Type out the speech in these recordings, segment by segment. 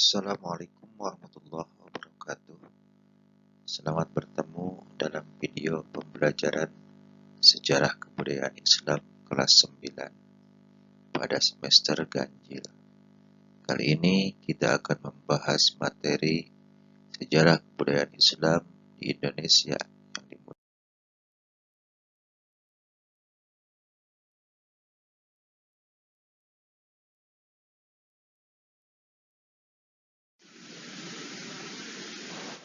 Assalamualaikum warahmatullahi wabarakatuh. Selamat bertemu dalam video pembelajaran Sejarah Kebudayaan Islam kelas 9 pada semester ganjil. Kali ini kita akan membahas materi Sejarah Kebudayaan Islam di Indonesia yang dimulai.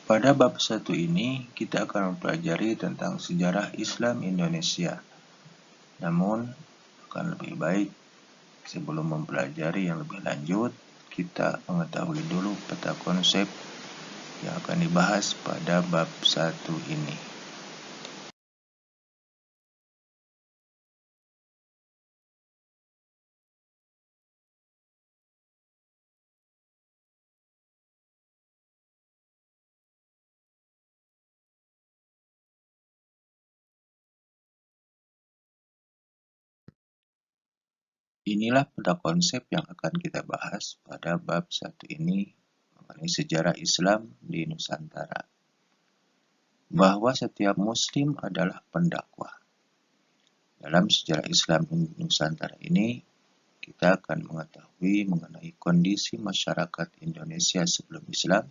Pada bab 1 ini, kita akan mempelajari tentang sejarah Islam Indonesia. Namun, akan lebih baik sebelum mempelajari yang lebih lanjut, kita mengetahui dulu peta konsep yang akan dibahas pada bab 1 ini. Inilah peta konsep yang akan kita bahas pada bab 1 ini mengenai sejarah Islam di Nusantara. Bahwa setiap muslim adalah pendakwah. Dalam sejarah Islam Nusantara ini, kita akan mengetahui mengenai kondisi masyarakat Indonesia sebelum Islam,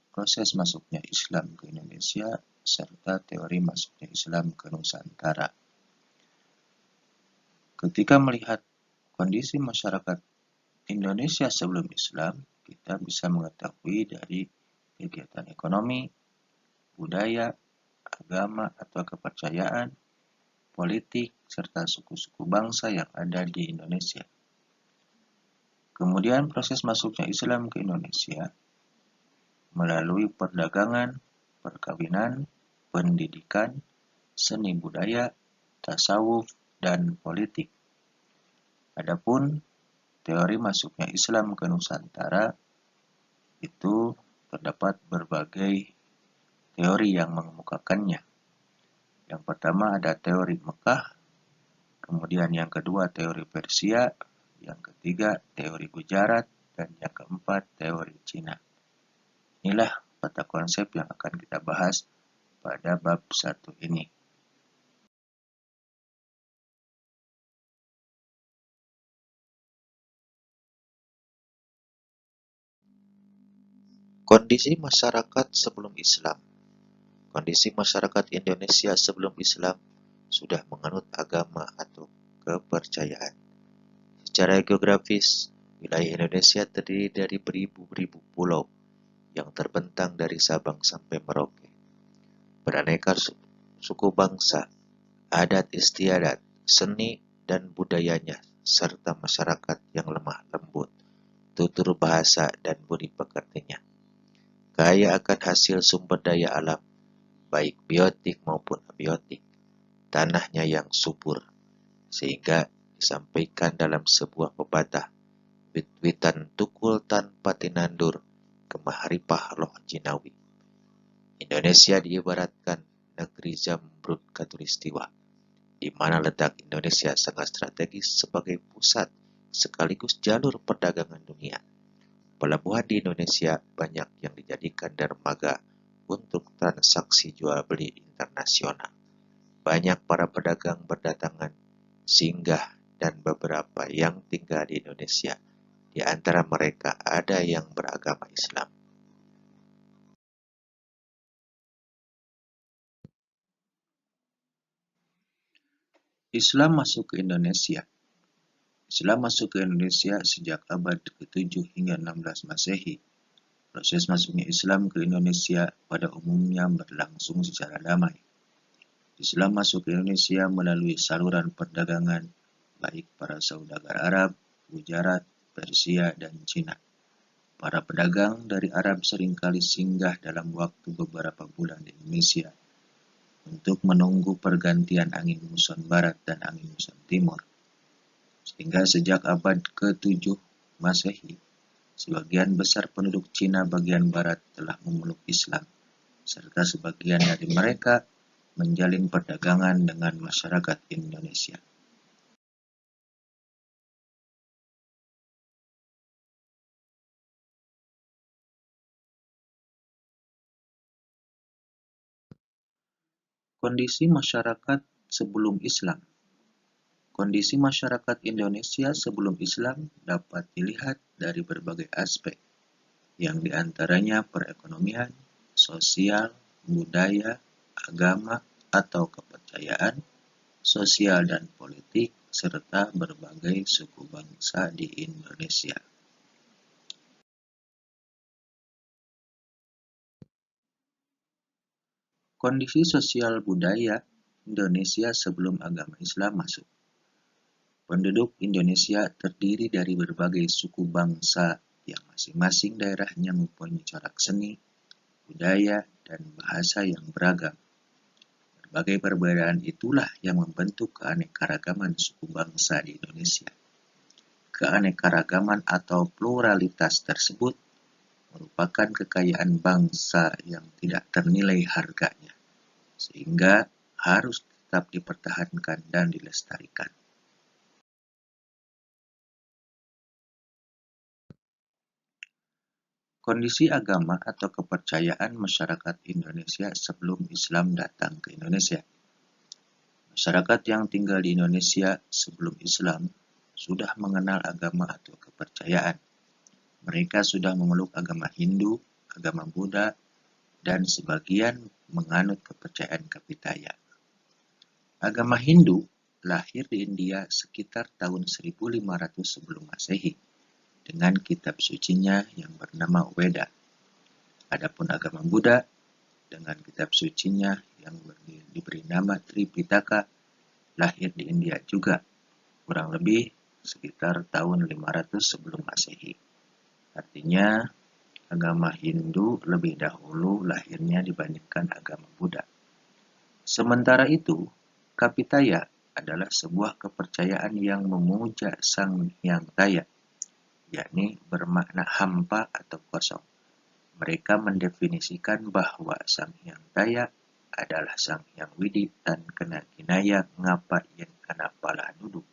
proses masuknya Islam ke Indonesia, serta teori masuknya Islam ke Nusantara. Ketika melihat kondisi masyarakat Indonesia sebelum Islam, kita bisa mengetahui dari kegiatan ekonomi, budaya, agama atau kepercayaan, politik, serta suku-suku bangsa yang ada di Indonesia. Kemudian proses masuknya Islam ke Indonesia melalui perdagangan, perkawinan, pendidikan, seni budaya, tasawuf, dan politik. Adapun teori masuknya Islam ke Nusantara itu terdapat berbagai teori yang mengemukakannya. Yang pertama ada teori Mekah, kemudian yang kedua teori Persia, yang ketiga teori Gujarat, dan yang keempat teori Cina. Inilah peta konsep yang akan kita bahas pada bab 1 ini. Kondisi masyarakat sebelum Islam. Kondisi masyarakat Indonesia sebelum Islam sudah menganut agama atau kepercayaan. Secara geografis, wilayah Indonesia terdiri dari beribu-ribu pulau yang terbentang dari Sabang sampai Merauke. Beraneka suku bangsa, adat istiadat, seni dan budayanya, serta masyarakat yang lemah lembut, tutur bahasa dan budi pekertinya. Kaya akan hasil sumber daya alam, baik biotik maupun abiotik, tanahnya yang subur, sehingga disampaikan dalam sebuah pepatah, wit-witan tukul tanpa tinandur, kemaharipah loh jinawi. Indonesia diibaratkan negeri Zamrud Khatulistiwa, di mana letak Indonesia sangat strategis sebagai pusat sekaligus jalur perdagangan dunia. Pelabuhan di Indonesia banyak yang dijadikan dermaga untuk transaksi jual beli internasional. Banyak para pedagang berdatangan, singgah, dan beberapa yang tinggal di Indonesia. Di antara mereka ada yang beragama Islam. Islam masuk ke Indonesia. Islam masuk ke Indonesia sejak abad ke-7 hingga 16 Masehi. Proses masuknya Islam ke Indonesia pada umumnya berlangsung secara damai. Islam masuk ke Indonesia melalui saluran perdagangan, baik para saudagar Arab, Gujarat, Persia, dan Cina. Para pedagang dari Arab seringkali singgah dalam waktu beberapa bulan di Indonesia untuk menunggu pergantian angin muson barat dan angin muson timur. Sehingga sejak abad ke-7 Masehi, sebagian besar penduduk Cina bagian barat telah memeluk Islam, serta sebagian dari mereka menjalin perdagangan dengan masyarakat Indonesia. Kondisi masyarakat sebelum Islam. Kondisi masyarakat Indonesia sebelum Islam dapat dilihat dari berbagai aspek, yang diantaranya perekonomian, sosial, budaya, agama atau kepercayaan, sosial dan politik, serta berbagai suku bangsa di Indonesia. Kondisi sosial budaya Indonesia sebelum agama Islam masuk. Penduduk Indonesia terdiri dari berbagai suku bangsa yang masing-masing daerahnya mempunyai corak seni, budaya, dan bahasa yang beragam. Berbagai perbedaan itulah yang membentuk keanekaragaman suku bangsa di Indonesia. Keanekaragaman atau pluralitas tersebut merupakan kekayaan bangsa yang tidak ternilai harganya, sehingga harus tetap dipertahankan dan dilestarikan. Kondisi agama atau kepercayaan masyarakat Indonesia sebelum Islam datang ke Indonesia. Masyarakat yang tinggal di Indonesia sebelum Islam sudah mengenal agama atau kepercayaan. Mereka sudah memeluk agama Hindu, agama Buddha, dan sebagian menganut kepercayaan Kapitaya. Agama Hindu lahir di India sekitar tahun 1500 sebelum Masehi dengan kitab sucinya yang bernama Weda. Adapun agama Buddha dengan kitab sucinya yang diberi nama Tripitaka lahir di India juga, kurang lebih sekitar tahun 500 sebelum Masehi. Artinya, agama Hindu lebih dahulu lahirnya dibandingkan agama Buddha. Sementara itu, Kapitaya adalah sebuah kepercayaan yang memuja Sang Hyang Taya, yakni bermakna hampa atau kosong. Mereka mendefinisikan bahwa Sang Hyang Taya adalah Sang Hyang Widi dan kena kinaya ngapa yen kana pala duduk.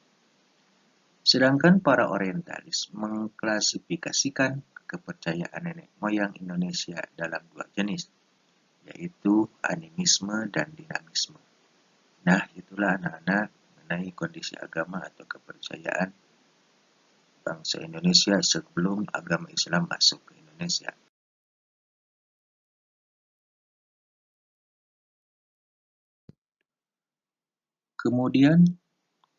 Sedangkan para orientalis mengklasifikasikan kepercayaan nenek moyang Indonesia dalam dua jenis, yaitu animisme dan dinamisme. Nah, itulah anak-anak mengenai kondisi agama atau kepercayaan bangsa Indonesia sebelum agama Islam masuk ke Indonesia. Kemudian,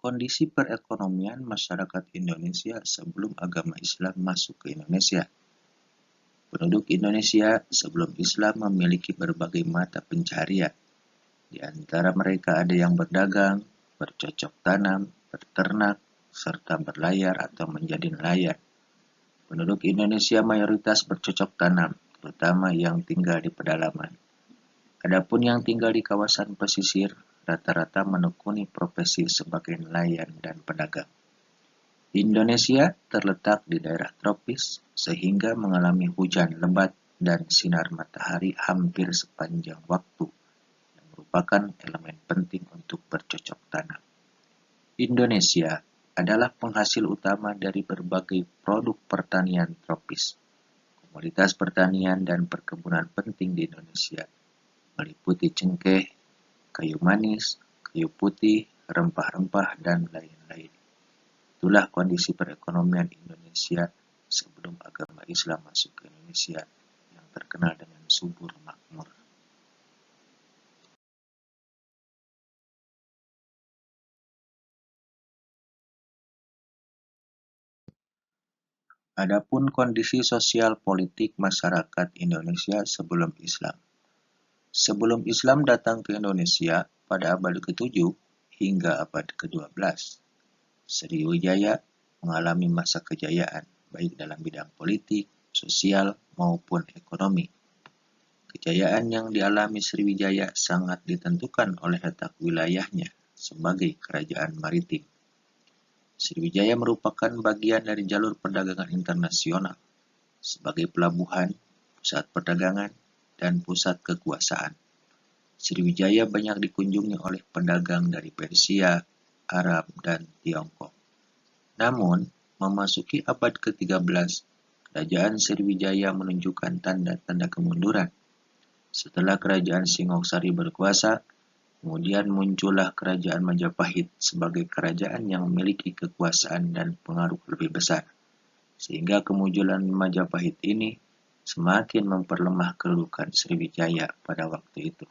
kondisi perekonomian masyarakat Indonesia sebelum agama Islam masuk ke Indonesia. Penduduk Indonesia sebelum Islam memiliki berbagai mata pencaharian. Di antara mereka ada yang berdagang, bercocok tanam, berternak, serta berlayar atau menjadi nelayan. Penduduk Indonesia mayoritas bercocok tanam, terutama yang tinggal di pedalaman. Adapun yang tinggal di kawasan pesisir, rata-rata menekuni profesi sebagai nelayan dan pedagang. Indonesia terletak di daerah tropis, sehingga mengalami hujan lebat dan sinar matahari hampir sepanjang waktu, yang merupakan elemen penting untuk bercocok tanam. Indonesia adalah penghasil utama dari berbagai produk pertanian tropis. Komoditas pertanian dan perkebunan penting di Indonesia meliputi cengkeh, kayu manis, kayu putih, rempah-rempah, dan lain-lain. Itulah kondisi perekonomian Indonesia sebelum agama Islam masuk ke Indonesia yang terkenal dengan subur makmur. Adapun kondisi sosial politik masyarakat Indonesia sebelum Islam. Sebelum Islam datang ke Indonesia pada abad ke-7 hingga abad ke-12, Sriwijaya mengalami masa kejayaan baik dalam bidang politik, sosial, maupun ekonomi. Kejayaan yang dialami Sriwijaya sangat ditentukan oleh letak wilayahnya sebagai kerajaan maritim. Sriwijaya merupakan bagian dari jalur perdagangan internasional sebagai pelabuhan, pusat perdagangan, dan pusat kekuasaan. Sriwijaya banyak dikunjungi oleh pedagang dari Persia, Arab, dan Tiongkok. Namun, memasuki abad ke-13, kerajaan Sriwijaya menunjukkan tanda-tanda kemunduran. Setelah kerajaan Singoksari berkuasa, Kemudian muncullah kerajaan Majapahit sebagai kerajaan yang memiliki kekuasaan dan pengaruh lebih besar, sehingga kemunculan Majapahit ini semakin memperlemah kedudukan Sriwijaya pada waktu itu.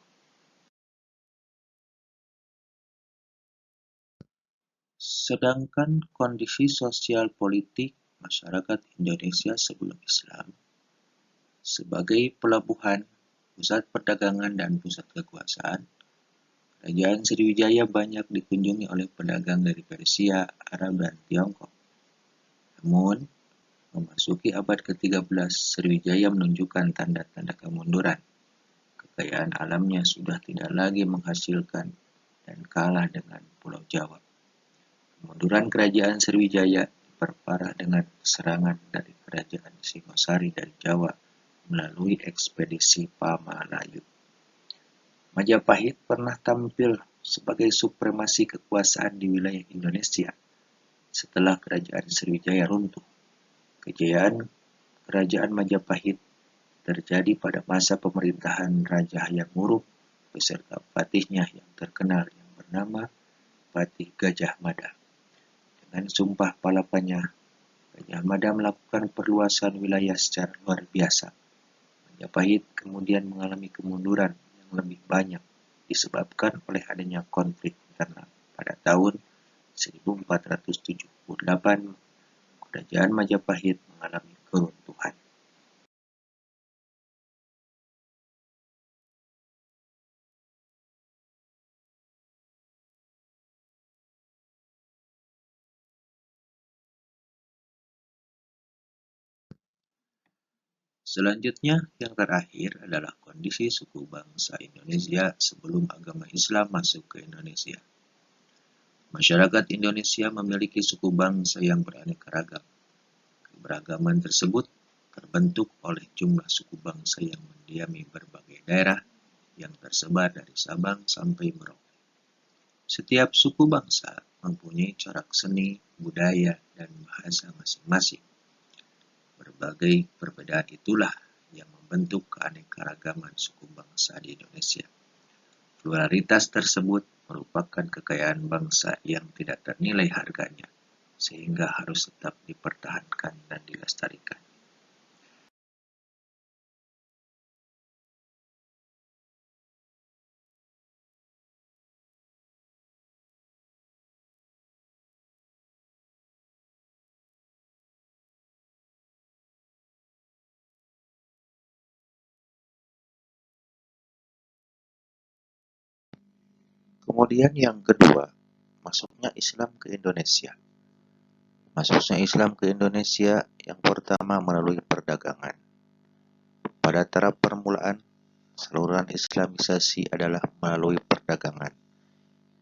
Sedangkan kondisi sosial politik masyarakat Indonesia sebelum Islam sebagai pelabuhan, pusat perdagangan dan pusat kekuasaan, Kerajaan Sriwijaya banyak dikunjungi oleh pedagang dari Persia, Arab, dan Tiongkok. Namun, memasuki abad ke-13, Sriwijaya menunjukkan tanda-tanda kemunduran. Kekayaan alamnya sudah tidak lagi menghasilkan dan kalah dengan Pulau Jawa. Kemunduran kerajaan Sriwijaya diperparah dengan serangan dari kerajaan Singosari dari Jawa melalui ekspedisi Pamalayu. Majapahit pernah tampil sebagai supremasi kekuasaan di wilayah Indonesia setelah kerajaan Sriwijaya runtuh. Kejayaan kerajaan Majapahit terjadi pada masa pemerintahan Raja Hayam Wuruk beserta patihnya yang terkenal yang bernama Patih Gajah Mada. Dengan sumpah palapanya, Gajah Mada melakukan perluasan wilayah secara luar biasa. Majapahit kemudian mengalami kemunduran yang lebih banyak disebabkan oleh adanya konflik internal. Pada tahun 1478, Kerajaan Majapahit mengalami keruntuhan. Selanjutnya, yang terakhir adalah kondisi suku bangsa Indonesia sebelum agama Islam masuk ke Indonesia. Masyarakat Indonesia memiliki suku bangsa yang beraneka ragam. Keberagaman tersebut terbentuk oleh jumlah suku bangsa yang mendiami berbagai daerah yang tersebar dari Sabang sampai Merauke. Setiap suku bangsa mempunyai corak seni, budaya, dan bahasa masing-masing. Berbagai perbedaan itulah yang membentuk keanekaragaman suku bangsa di Indonesia. Pluralitas tersebut merupakan kekayaan bangsa yang tidak ternilai harganya, sehingga harus tetap dipertahankan dan dilestarikan. Kemudian yang kedua, masuknya Islam ke Indonesia. Masuknya Islam ke Indonesia yang pertama melalui perdagangan. Pada tahap permulaan, saluran Islamisasi adalah melalui perdagangan.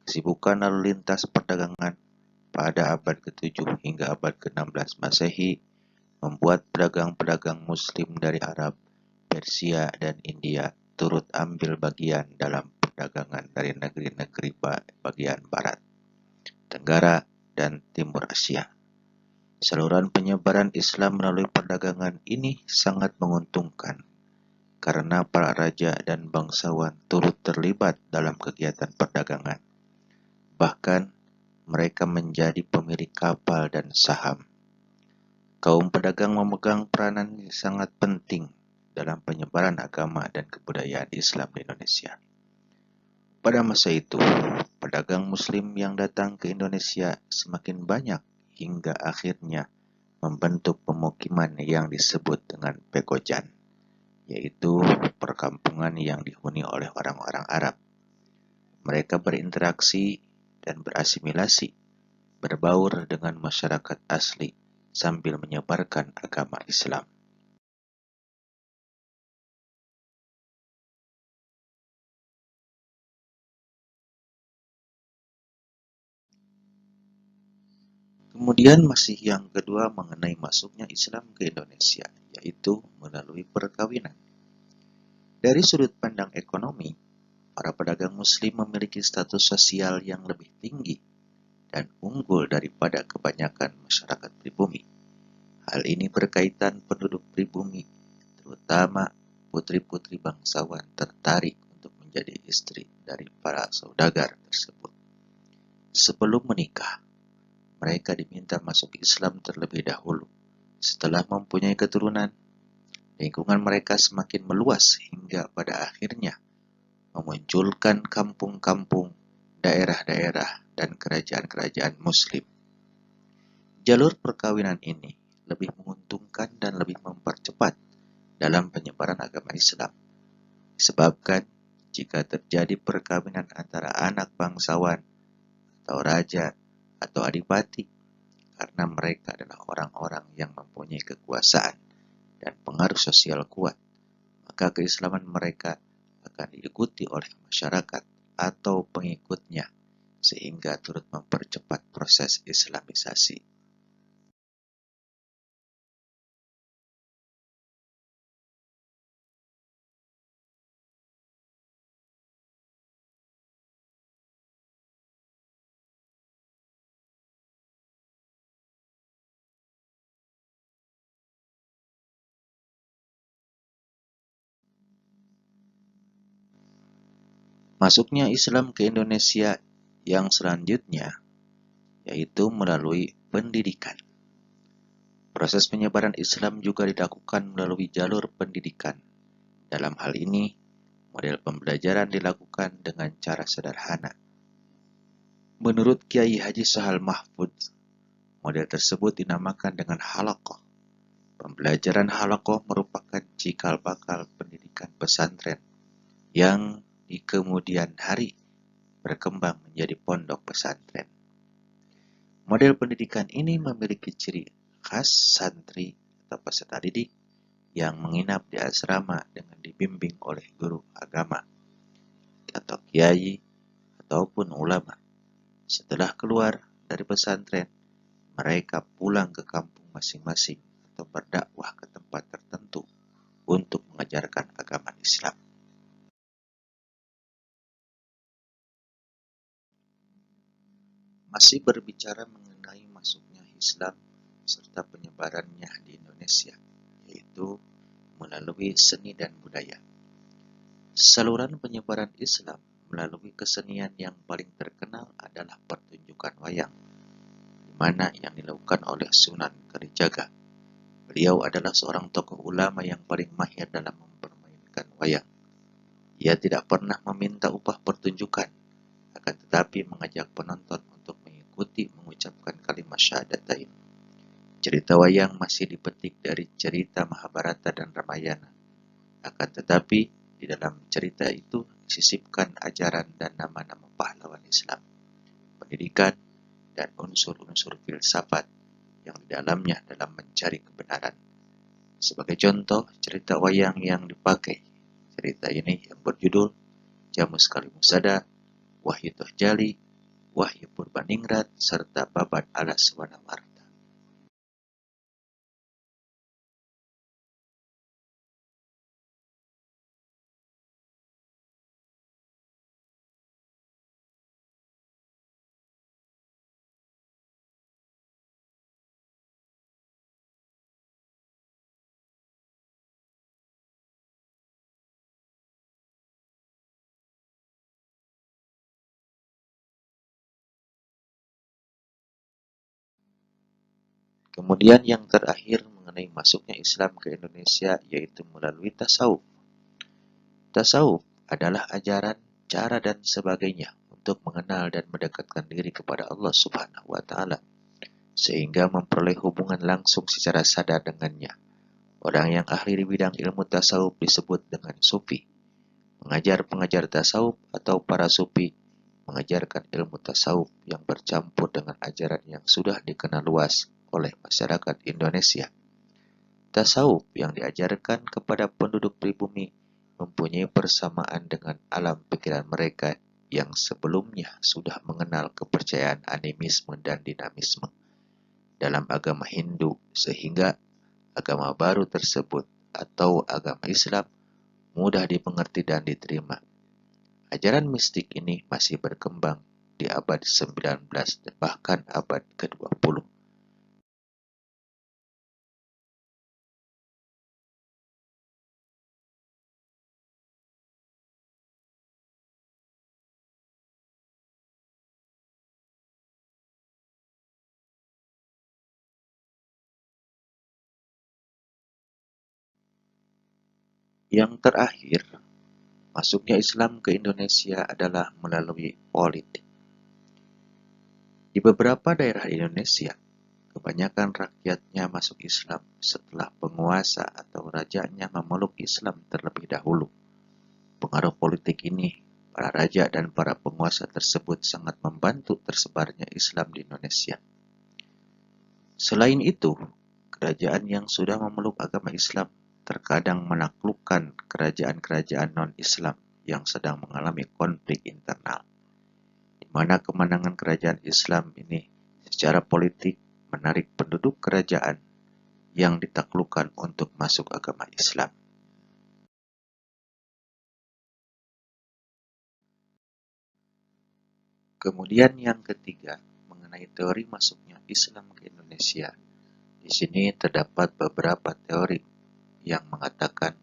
Kesibukan lalu lintas perdagangan pada abad ke-7 hingga abad ke-16 Masehi membuat pedagang-pedagang Muslim dari Arab, Persia, dan India turut ambil bagian dalam perdagangan dari negeri-negeri bagian Barat, Tenggara, dan Timur Asia. Saluran penyebaran Islam melalui perdagangan ini sangat menguntungkan karena para raja dan bangsawan turut terlibat dalam kegiatan perdagangan. Bahkan, mereka menjadi pemilik kapal dan saham. Kaum pedagang memegang peranan yang sangat penting dalam penyebaran agama dan kebudayaan Islam di Indonesia. Pada masa itu, pedagang Muslim yang datang ke Indonesia semakin banyak hingga akhirnya membentuk pemukiman yang disebut dengan Pekojan, yaitu perkampungan yang dihuni oleh orang-orang Arab. Mereka berinteraksi dan berasimilasi, berbaur dengan masyarakat asli sambil menyebarkan agama Islam. Kemudian masih yang kedua mengenai masuknya Islam ke Indonesia, yaitu melalui perkawinan. Dari sudut pandang ekonomi, para pedagang Muslim memiliki status sosial yang lebih tinggi dan unggul daripada kebanyakan masyarakat pribumi. Hal ini berkaitan penduduk pribumi, terutama putri-putri bangsawan tertarik untuk menjadi istri dari para saudagar tersebut. Sebelum menikah, mereka diminta masuk Islam terlebih dahulu. Setelah mempunyai keturunan, lingkungan mereka semakin meluas hingga pada akhirnya memunculkan kampung-kampung, daerah-daerah, dan kerajaan-kerajaan Muslim. Jalur perkawinan ini lebih menguntungkan dan lebih mempercepat dalam penyebaran agama Islam. Disebabkan jika terjadi perkawinan antara anak bangsawan atau raja atau adipati, karena mereka adalah orang-orang yang mempunyai kekuasaan dan pengaruh sosial kuat, maka keislaman mereka akan diikuti oleh masyarakat atau pengikutnya, sehingga turut mempercepat proses Islamisasi. Masuknya Islam ke Indonesia yang selanjutnya yaitu melalui pendidikan. Proses penyebaran Islam juga dilakukan melalui jalur pendidikan. Dalam hal ini, model pembelajaran dilakukan dengan cara sederhana. Menurut Kiai Haji Sahal Mahfudz, model tersebut dinamakan dengan halaqah. Pembelajaran halaqah merupakan cikal bakal pendidikan pesantren yang di kemudian hari berkembang menjadi pondok pesantren. Model pendidikan ini memiliki ciri khas santri atau peserta didik yang menginap di asrama dengan dibimbing oleh guru agama atau kiai ataupun ulama. Setelah keluar dari pesantren, mereka pulang ke kampung masing-masing atau berdakwah ke tempat tertentu untuk mengajarkan agama Islam. Masih berbicara mengenai masuknya Islam serta penyebarannya di Indonesia, yaitu melalui seni dan budaya. Saluran penyebaran Islam melalui kesenian yang paling terkenal adalah pertunjukan wayang, di mana yang dilakukan oleh Sunan Kalijaga. Beliau adalah seorang tokoh ulama yang paling mahir dalam mempermainkan wayang. Ia tidak pernah meminta upah pertunjukan, akan tetapi mengajak penonton untuk mengikuti mengucapkan kalimat syahadatain. Cerita wayang masih dipetik dari cerita Mahabharata dan Ramayana. Akan tetapi, di dalam cerita itu disisipkan ajaran dan nama-nama pahlawan Islam, pendidikan, dan unsur-unsur filsafat yang di dalamnya dalam mencari kebenaran. Sebagai contoh, cerita wayang yang dipakai, cerita ini yang berjudul Jamus Kalimusada, Wahyu Tohjali, Wahyu Purbaningrat, serta Babat Alas Wanawarta. Kemudian yang terakhir mengenai masuknya Islam ke Indonesia yaitu melalui tasawuf. Tasawuf adalah ajaran, cara dan sebagainya untuk mengenal dan mendekatkan diri kepada Allah Subhanahu wa taala sehingga memperoleh hubungan langsung secara sadar dengannya. Orang yang ahli di bidang ilmu tasawuf disebut dengan sufi. Pengajar-pengajar tasawuf atau para sufi mengajarkan ilmu tasawuf yang bercampur dengan ajaran yang sudah dikenal luas oleh masyarakat Indonesia. Tasawuf yang diajarkan kepada penduduk pribumi mempunyai persamaan dengan alam pikiran mereka yang sebelumnya sudah mengenal kepercayaan animisme dan dinamisme dalam agama Hindu, sehingga agama baru tersebut atau agama Islam mudah dimengerti dan diterima. Ajaran mistik ini masih berkembang di abad 19 dan bahkan abad ke-20. Yang terakhir, masuknya Islam ke Indonesia adalah melalui politik. Di beberapa daerah di Indonesia, kebanyakan rakyatnya masuk Islam setelah penguasa atau rajanya memeluk Islam terlebih dahulu. Pengaruh politik ini, para raja dan para penguasa tersebut sangat membantu tersebarnya Islam di Indonesia. Selain itu, kerajaan yang sudah memeluk agama Islam terkadang menaklukkan kerajaan-kerajaan non-Islam yang sedang mengalami konflik internal, di mana kemenangan kerajaan Islam ini secara politik menarik penduduk kerajaan yang ditaklukkan untuk masuk agama Islam. Kemudian yang ketiga, mengenai teori masuknya Islam ke Indonesia. Di sini terdapat beberapa teori yang mengatakan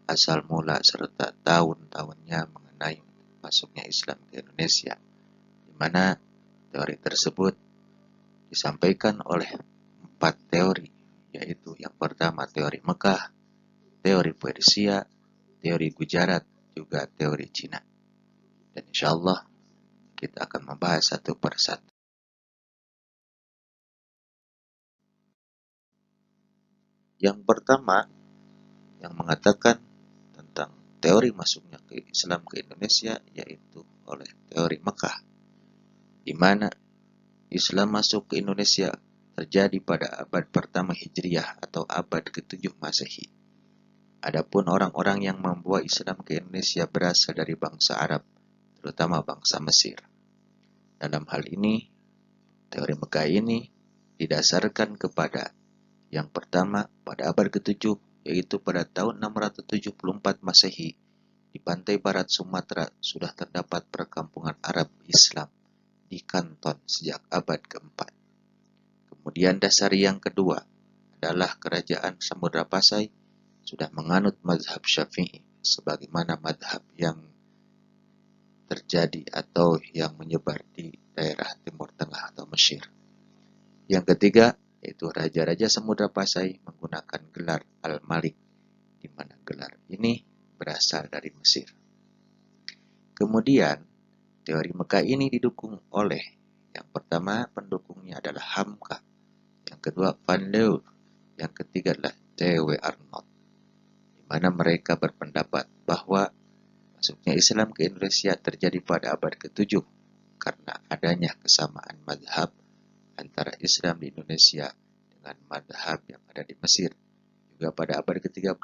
asal mula serta tahun-tahunnya mengenai masuknya Islam ke Indonesia, di mana teori tersebut disampaikan oleh 4 teori, yaitu yang pertama teori Mekah, teori Persia, teori Gujarat, juga teori Cina. Dan insya Allah kita akan membahas satu per satu. Yang pertama, yang mengatakan tentang teori masuknya ke Islam ke Indonesia, yaitu oleh teori Mekah, di mana Islam masuk ke Indonesia terjadi pada abad pertama Hijriah atau abad ke-7 Masehi. Adapun orang-orang yang membawa Islam ke Indonesia berasal dari bangsa Arab, terutama bangsa Mesir. Dalam hal ini, teori Mekah ini didasarkan kepada yang pertama pada abad ke-7, yaitu pada tahun 674 Masehi, di pantai barat Sumatera sudah terdapat perkampungan Arab Islam di Kanton sejak abad ke-4. Kemudian dasar yang kedua adalah kerajaan Samudra Pasai sudah menganut mazhab Syafi'i sebagaimana mazhab yang terjadi atau yang menyebar di daerah Timur Tengah atau Mesir. Yang ketiga yaitu raja-raja Samudra Pasai menggunakan gelar Al-Malik, di mana gelar ini berasal dari Mesir. Kemudian teori Mekah ini didukung oleh yang pertama pendukungnya adalah Hamka, yang kedua Van Leur, yang ketiga adalah T.W. Arnold, di mana mereka berpendapat bahwa masuknya Islam ke Indonesia terjadi pada abad ke-7 karena adanya kesamaan mazhab antara Islam di Indonesia dengan mazhab yang ada di Mesir. Juga pada abad ke-13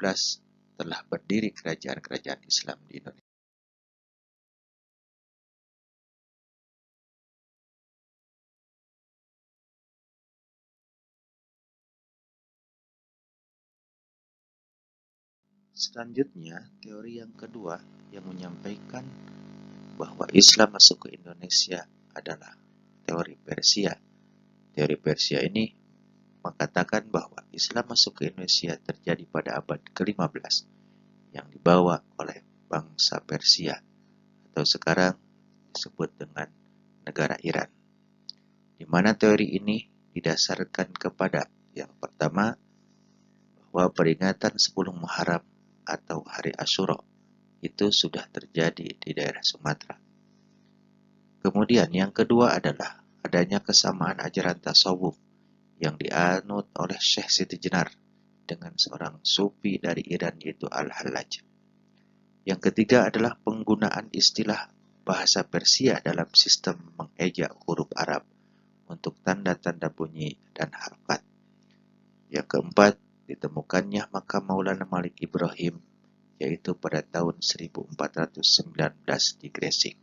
telah berdiri kerajaan-kerajaan Islam di Indonesia. Selanjutnya, teori yang kedua yang menyampaikan bahwa Islam masuk ke Indonesia adalah teori Persia. Teori Persia ini mengatakan bahwa Islam masuk ke Indonesia terjadi pada abad ke-15 yang dibawa oleh bangsa Persia atau sekarang disebut dengan negara Iran. Di mana teori ini didasarkan kepada yang pertama bahwa peringatan 10 Muharram atau Hari Asyura itu sudah terjadi di daerah Sumatera. Kemudian yang kedua adalah adanya kesamaan ajaran tasawuf yang dianut oleh Syekh Siti Jenar dengan seorang sufi dari Iran yaitu Al-Hallaj. Yang ketiga adalah penggunaan istilah bahasa Persia dalam sistem mengeja huruf Arab untuk tanda-tanda bunyi dan harokat. Yang keempat, ditemukannya makam Maulana Malik Ibrahim yaitu pada tahun 1419 di Gresik.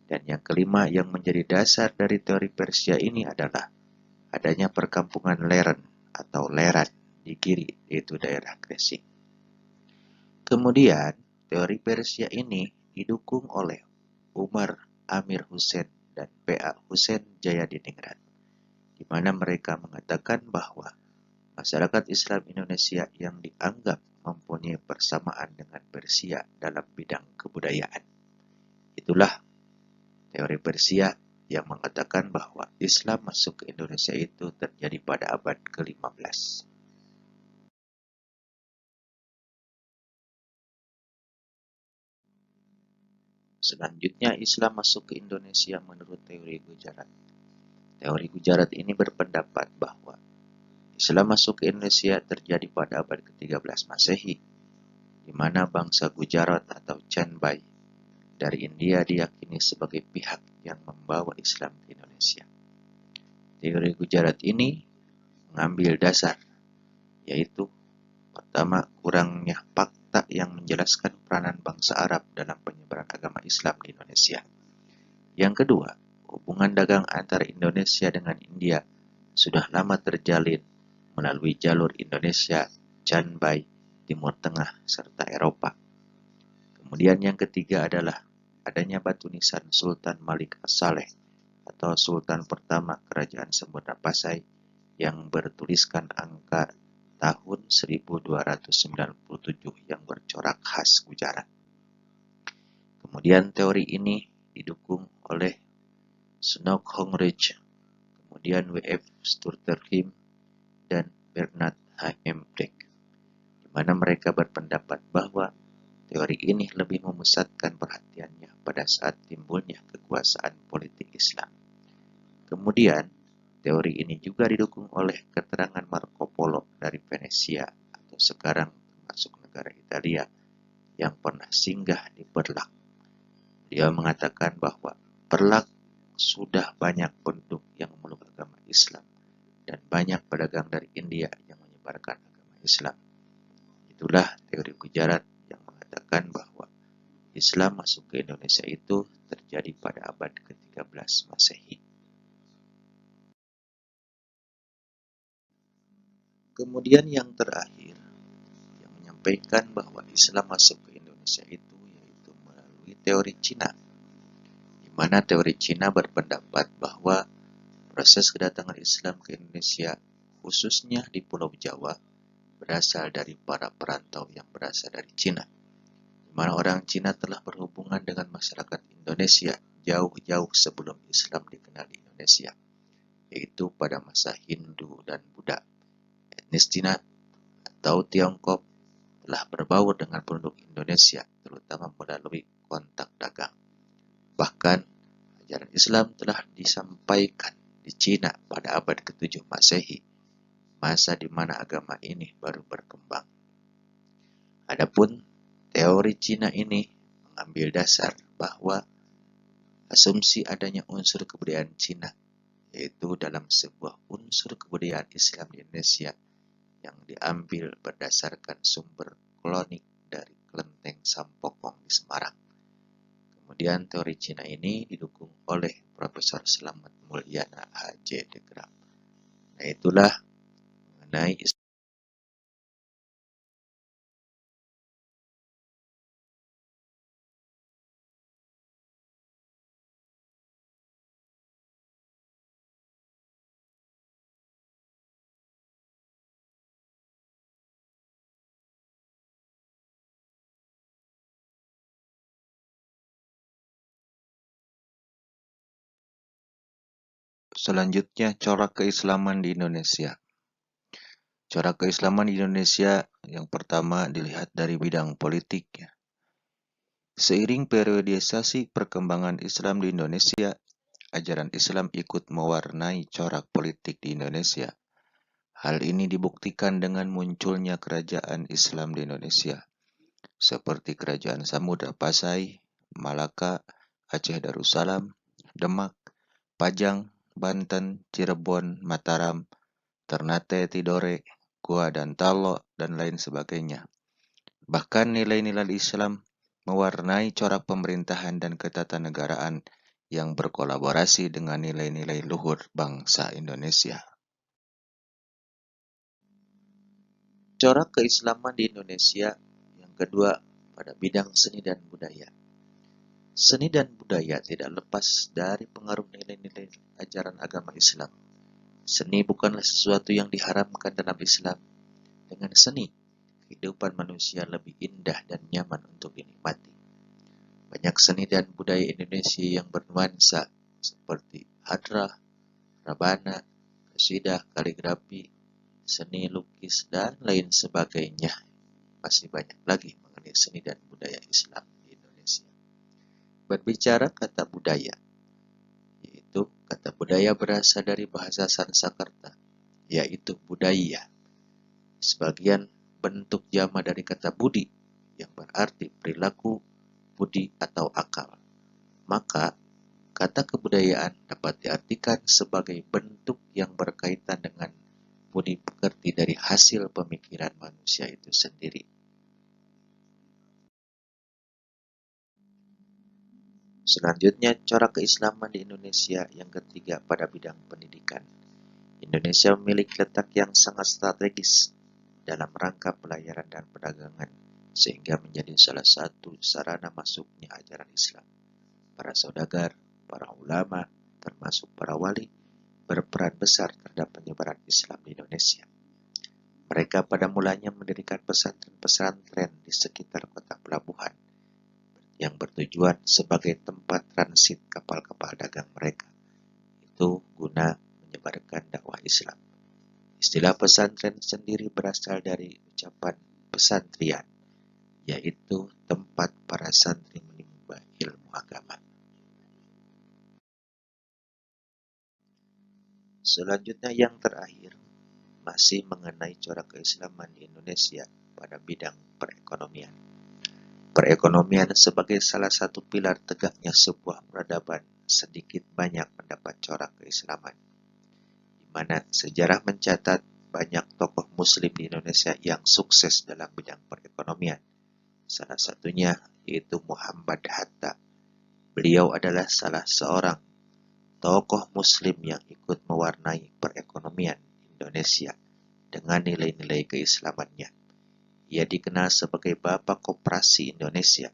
Dan yang kelima yang menjadi dasar dari teori Persia ini adalah adanya perkampungan Leren atau Leran di Giri, yaitu daerah Gresik. Kemudian, teori Persia ini didukung oleh Umar Amir Hussein dan P.A. Hussein Jayadiningrat, di mana mereka mengatakan bahwa masyarakat Islam Indonesia yang dianggap mempunyai persamaan dengan Persia dalam bidang kebudayaan. Itulah teori Persia yang mengatakan bahwa Islam masuk ke Indonesia itu terjadi pada abad ke-15. Selanjutnya, Islam masuk ke Indonesia menurut teori Gujarat. Teori Gujarat ini berpendapat bahwa Islam masuk ke Indonesia terjadi pada abad ke-13 Masehi, di mana bangsa Gujarat atau Chanbai dari India diyakini sebagai pihak yang membawa Islam ke Indonesia. Teori Gujarat ini mengambil dasar, yaitu pertama, kurangnya fakta yang menjelaskan peranan bangsa Arab dalam penyebaran agama Islam di Indonesia. Yang kedua, hubungan dagang antara Indonesia dengan India sudah lama terjalin melalui jalur Indonesia, Chanbai, Timur Tengah, serta Eropa. Kemudian yang ketiga adalah adanya batu nisan Sultan Malik As-Saleh atau Sultan pertama Kerajaan Sempurna Pasai yang bertuliskan angka tahun 1297 yang bercorak khas Gujarat. Kemudian teori ini didukung oleh Snook Hongridge, kemudian W.F. Sturterheim, dan Bernard Haemdrich, di mana mereka berpendapat bahwa teori ini lebih memusatkan perhatiannya pada saat timbulnya kekuasaan politik Islam. Kemudian, teori ini juga didukung oleh keterangan Marco Polo dari Venesia atau sekarang termasuk negara Italia yang pernah singgah di Perlak. Dia mengatakan bahwa Perlak sudah banyak penduduk yang memeluk agama Islam dan banyak pedagang dari India yang menyebarkan agama Islam. Itulah teori Gujarat yang mengatakan bahwa Islam masuk ke Indonesia itu terjadi pada abad ke-13 Masehi. Kemudian yang terakhir, yang menyampaikan bahwa Islam masuk ke Indonesia itu yaitu melalui teori Cina, di mana teori Cina berpendapat bahwa proses kedatangan Islam ke Indonesia, khususnya di Pulau Jawa, berasal dari para perantau yang berasal dari Cina, di mana orang Cina telah berhubungan dengan masyarakat Indonesia jauh-jauh sebelum Islam dikenal di Indonesia, yaitu pada masa Hindu dan Buddha. Etnis Cina atau Tiongkok telah berbaur dengan penduduk Indonesia, terutama melalui kontak dagang. Bahkan, ajaran Islam telah disampaikan di Cina pada abad ke-7 Masehi, masa di mana agama ini baru berkembang. Adapun teori Cina ini mengambil dasar bahwa asumsi adanya unsur kebudayaan Cina, yaitu dalam sebuah unsur kebudayaan Islam di Indonesia yang diambil berdasarkan sumber klonik dari kelenteng Sampokong di Semarang. Kemudian teori Cina ini didukung oleh Profesor Slamet Mulyana H.J. de Graaf. Nah, itulah mengenai selanjutnya corak keislaman di Indonesia. Corak keislaman di Indonesia yang pertama dilihat dari bidang politik. Seiring periodisasi perkembangan Islam di Indonesia, ajaran Islam ikut mewarnai corak politik di Indonesia. Hal ini dibuktikan dengan munculnya kerajaan Islam di Indonesia, seperti Kerajaan Samudra Pasai, Malaka, Aceh Darussalam, Demak, Pajang, Banten, Cirebon, Mataram, Ternate, Tidore, Goa dan Talo, dan lain sebagainya. Bahkan nilai-nilai Islam mewarnai corak pemerintahan dan ketatanegaraan yang berkolaborasi dengan nilai-nilai luhur bangsa Indonesia. Corak keislaman di Indonesia yang kedua pada bidang seni dan budaya. Seni dan budaya tidak lepas dari pengaruh nilai-nilai ajaran agama Islam. Seni bukanlah sesuatu yang diharamkan dalam Islam. Dengan seni, kehidupan manusia lebih indah dan nyaman untuk dinikmati. Banyak seni dan budaya Indonesia yang bernuansa seperti hadrah, rabana, qasidah, kaligrafi, seni lukis, dan lain sebagainya. Masih banyak lagi mengenai seni dan budaya Islam di Indonesia. Berbicara kata budaya, yaitu kata budaya berasal dari bahasa Sanskerta, yaitu budaya, sebagian bentuk jama dari kata budi yang berarti perilaku, budi atau akal. Maka, kata kebudayaan dapat diartikan sebagai bentuk yang berkaitan dengan budi pekerti dari hasil pemikiran manusia itu sendiri. Selanjutnya, corak keislaman di Indonesia yang ketiga pada bidang pendidikan. Indonesia memiliki letak yang sangat strategis dalam rangka pelayaran dan perdagangan, sehingga menjadi salah satu sarana masuknya ajaran Islam. Para saudagar, para ulama, termasuk para wali, berperan besar terhadap penyebaran Islam di Indonesia. Mereka pada mulanya mendirikan pesantren-pesantren di sekitar kota pelabuhan yang bertujuan sebagai tempat transit kapal-kapal dagang mereka. Itu guna menyebarkan dakwah Islam. Istilah pesantren sendiri berasal dari ucapan pesantrian, yaitu tempat para santri menimba ilmu agama. Selanjutnya yang terakhir, masih mengenai corak keislaman di Indonesia pada bidang perekonomian. Perekonomian sebagai salah satu pilar tegaknya sebuah peradaban sedikit banyak mendapat corak keislaman, di mana sejarah mencatat banyak tokoh muslim di Indonesia yang sukses dalam bidang perekonomian. Salah satunya yaitu Muhammad Hatta. Beliau adalah salah seorang tokoh muslim yang ikut mewarnai perekonomian Indonesia dengan nilai-nilai keislamannya. Ia dikenal sebagai Bapak Koperasi Indonesia.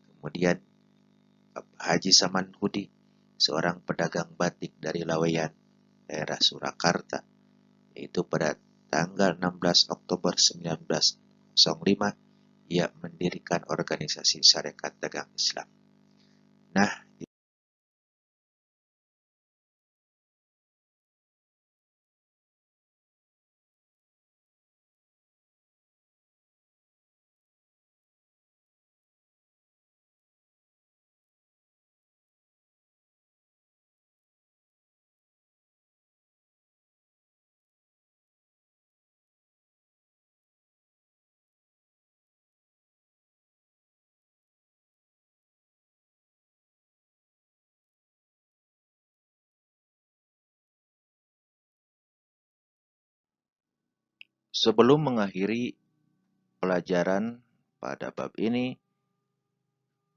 Kemudian Haji Samanhudi, seorang pedagang batik dari Laweyan, daerah Surakarta, yaitu pada tanggal 16 Oktober 1905, ia mendirikan organisasi Sarekat Dagang Islam. Nah, sebelum mengakhiri pelajaran pada bab ini,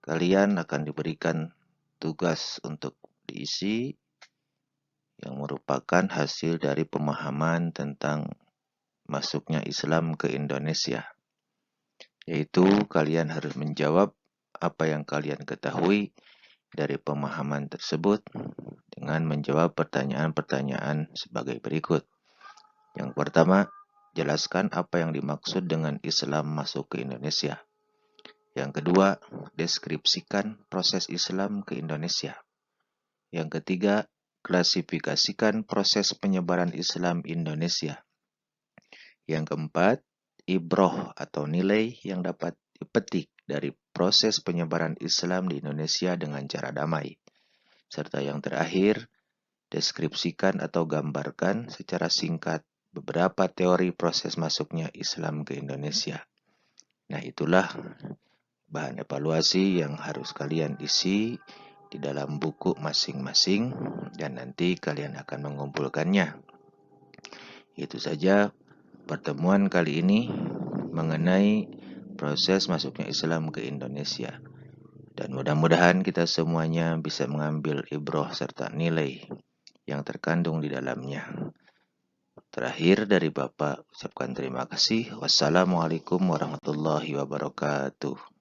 kalian akan diberikan tugas untuk diisi yang merupakan hasil dari pemahaman tentang masuknya Islam ke Indonesia. Yaitu kalian harus menjawab apa yang kalian ketahui dari pemahaman tersebut dengan menjawab pertanyaan-pertanyaan sebagai berikut. Yang pertama, jelaskan apa yang dimaksud dengan Islam masuk ke Indonesia. Yang kedua, deskripsikan proses Islam ke Indonesia. Yang ketiga, klasifikasikan proses penyebaran Islam Indonesia. Yang keempat, ibroh atau nilai yang dapat dipetik dari proses penyebaran Islam di Indonesia dengan cara damai. Serta yang terakhir, deskripsikan atau gambarkan secara singkat beberapa teori proses masuknya Islam ke Indonesia. Nah, itulah bahan evaluasi yang harus kalian isi di dalam buku masing-masing dan nanti kalian akan mengumpulkannya. Itu saja pertemuan kali ini mengenai proses masuknya Islam ke Indonesia. Dan mudah-mudahan kita semuanya bisa mengambil ibroh serta nilai yang terkandung di dalamnya. Terakhir dari Bapak, ucapkan terima kasih. Wassalamualaikum warahmatullahi wabarakatuh.